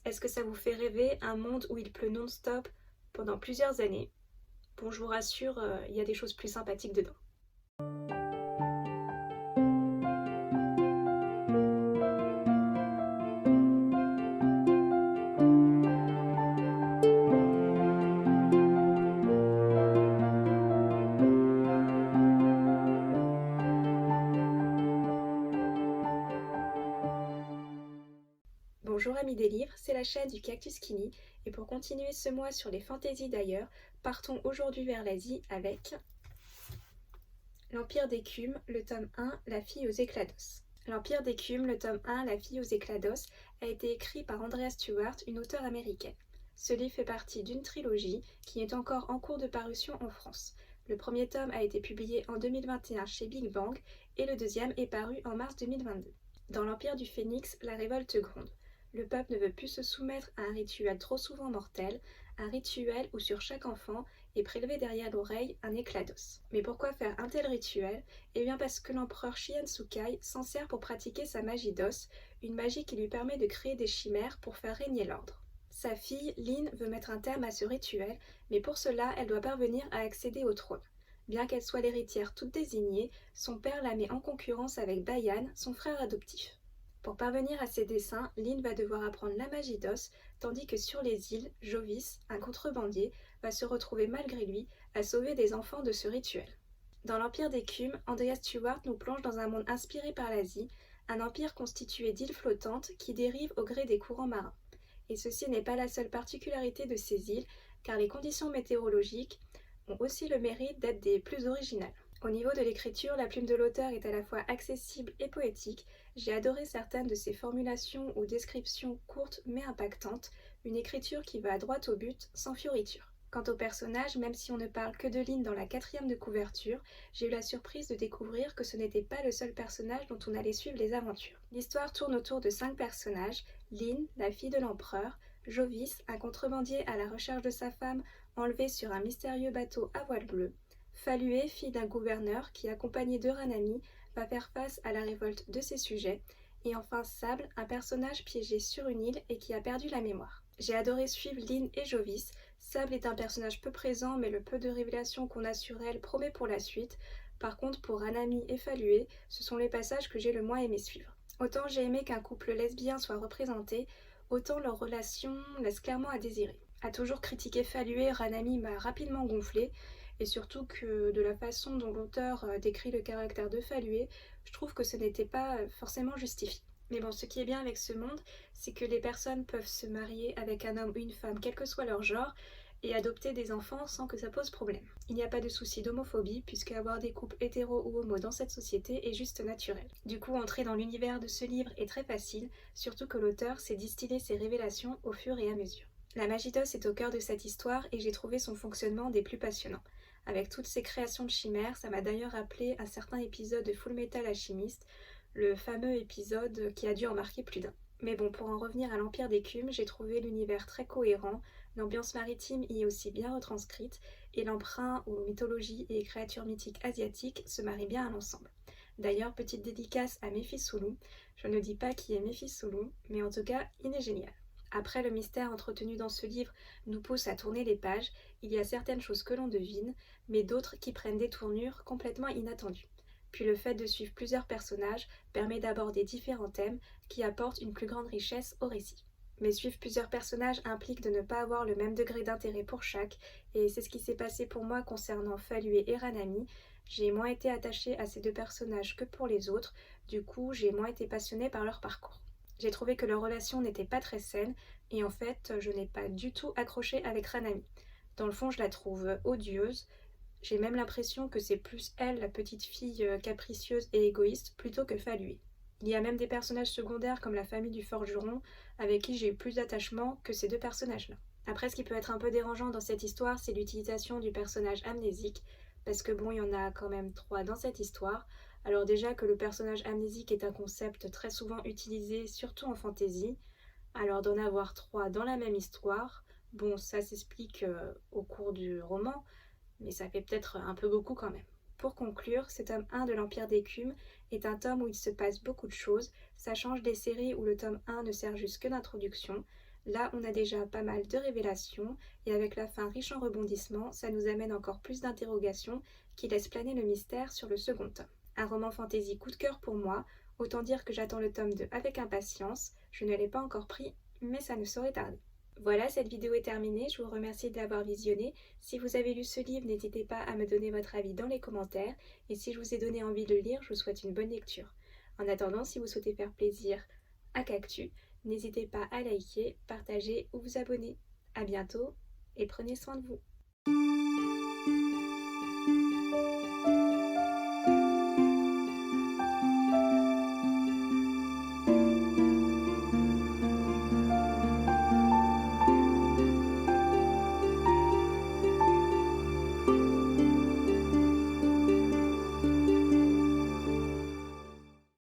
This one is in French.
Est-ce que ça vous fait rêver un monde où il pleut non-stop pendant plusieurs années? Bon, je vous rassure, il y a des choses plus sympathiques dedans. Bonjour amis des livres, c'est la chaîne du Cactus Kini et pour continuer ce mois sur les fantaisies d'ailleurs, partons aujourd'hui vers l'Asie avec L'Empire d'écume, le tome 1, La fille aux éclats d'os. L'Empire d'écume, le tome 1, La fille aux éclats d'os, a été écrit par Andrea Stewart, une auteure américaine. Ce livre fait partie d'une trilogie qui est encore en cours de parution en France. Le premier tome a été publié en 2021 chez Big Bang et le deuxième est paru en mars 2022. Dans l'Empire du Phénix, la révolte gronde. Le peuple ne veut plus se soumettre à un rituel trop souvent mortel, un rituel où sur chaque enfant est prélevé derrière l'oreille un éclat d'os. Mais pourquoi faire un tel rituel? Eh bien parce que l'empereur Shiansukai s'en sert pour pratiquer sa magie d'os, une magie qui lui permet de créer des chimères pour faire régner l'ordre. Sa fille, Lin, veut mettre un terme à ce rituel, mais pour cela, elle doit parvenir à accéder au trône. Bien qu'elle soit l'héritière toute désignée, son père la met en concurrence avec Bayan, son frère adoptif. Pour parvenir à ses desseins, Lin va devoir apprendre la magie d'os, tandis que sur les îles, Jovis, un contrebandier, va se retrouver malgré lui à sauver des enfants de ce rituel. Dans l'Empire d'écume, Andrea Stewart nous plonge dans un monde inspiré par l'Asie, un empire constitué d'îles flottantes qui dérivent au gré des courants marins. Et ceci n'est pas la seule particularité de ces îles, car les conditions météorologiques ont aussi le mérite d'être des plus originales. Au niveau de l'écriture, la plume de l'auteur est à la fois accessible et poétique. J'ai adoré certaines de ses formulations ou descriptions courtes mais impactantes, une écriture qui va droit au but, sans fioritures. Quant au personnage, même si on ne parle que de Lin dans la quatrième de couverture, j'ai eu la surprise de découvrir que ce n'était pas le seul personnage dont on allait suivre les aventures. L'histoire tourne autour de 5 personnages: Lin, la fille de l'empereur; Jovis, un contrebandier à la recherche de sa femme enlevée sur un mystérieux bateau à voile bleue; Falue, fille d'un gouverneur qui, accompagné de Ranami, va faire face à la révolte de ses sujets; et enfin Sable, un personnage piégé sur une île et qui a perdu la mémoire. J'ai adoré suivre Lin et Jovis. Sable est un personnage peu présent, mais le peu de révélations qu'on a sur elle promet pour la suite. Par contre, pour Ranami et Falue, ce sont les passages que j'ai le moins aimé suivre. Autant j'ai aimé qu'un couple lesbien soit représenté, autant leur relation laisse clairement à désirer. À toujours critiquer Falue, Ranami m'a rapidement gonflé, et surtout que de la façon dont l'auteur décrit le caractère de Falue, je trouve que ce n'était pas forcément justifié. Mais bon, ce qui est bien avec ce monde, c'est que les personnes peuvent se marier avec un homme ou une femme, quel que soit leur genre, et adopter des enfants sans que ça pose problème. Il n'y a pas de souci d'homophobie, puisque avoir des couples hétéros ou homo dans cette société est juste naturel. Du coup, entrer dans l'univers de ce livre est très facile, surtout que l'auteur sait distiller ses révélations au fur et à mesure. La magie d'os est au cœur de cette histoire et j'ai trouvé son fonctionnement des plus passionnants. Avec toutes ces créations de chimères, ça m'a d'ailleurs rappelé un certain épisode de Full Metal Alchemist, le fameux épisode qui a dû en marquer plus d'un. Mais bon, pour en revenir à l'Empire d'écume, j'ai trouvé l'univers très cohérent, l'ambiance maritime y est aussi bien retranscrite, et l'emprunt aux mythologies et créatures mythiques asiatiques se marie bien à l'ensemble. D'ailleurs, petite dédicace à Méphistoulou, je ne dis pas qui est Méphistoulou, mais en tout cas, il est génial. Après, le mystère entretenu dans ce livre nous pousse à tourner les pages, il y a certaines choses que l'on devine, mais d'autres qui prennent des tournures complètement inattendues. Puis le fait de suivre plusieurs personnages permet d'aborder différents thèmes qui apportent une plus grande richesse au récit. Mais suivre plusieurs personnages implique de ne pas avoir le même degré d'intérêt pour chaque, et c'est ce qui s'est passé pour moi concernant Falue et Ranami. J'ai moins été attachée à ces deux personnages que pour les autres, du coup j'ai moins été passionnée par leur parcours. J'ai trouvé que leur relation n'était pas très saine, et en fait je n'ai pas du tout accroché avec Ranami. Dans le fond je la trouve odieuse. J'ai même l'impression que c'est plus elle, la petite fille capricieuse et égoïste, plutôt que Falue. Il y a même des personnages secondaires comme la famille du forgeron, avec qui j'ai eu plus d'attachement que ces deux personnages-là. Après, ce qui peut être un peu dérangeant dans cette histoire, c'est l'utilisation du personnage amnésique, parce que bon, il y en a quand même 3 dans cette histoire. Alors déjà que le personnage amnésique est un concept très souvent utilisé, surtout en fantasy, alors d'en avoir 3 dans la même histoire, bon, ça s'explique au cours du roman, mais ça fait peut-être un peu beaucoup quand même. Pour conclure, ce tome 1 de l'Empire d'écume est un tome où il se passe beaucoup de choses, ça change des séries où le tome 1 ne sert juste que d'introduction. Là, on a déjà pas mal de révélations, et avec la fin riche en rebondissements, ça nous amène encore plus d'interrogations qui laissent planer le mystère sur le second tome. Un roman fantasy coup de cœur pour moi, autant dire que j'attends le tome 2 avec impatience, je ne l'ai pas encore pris, mais ça ne saurait tarder. Voilà, cette vidéo est terminée, je vous remercie de l'avoir visionnée. Si vous avez lu ce livre, n'hésitez pas à me donner votre avis dans les commentaires, et si je vous ai donné envie de le lire, je vous souhaite une bonne lecture. En attendant, si vous souhaitez faire plaisir à Cactus, n'hésitez pas à liker, partager ou vous abonner. A bientôt, et prenez soin de vous.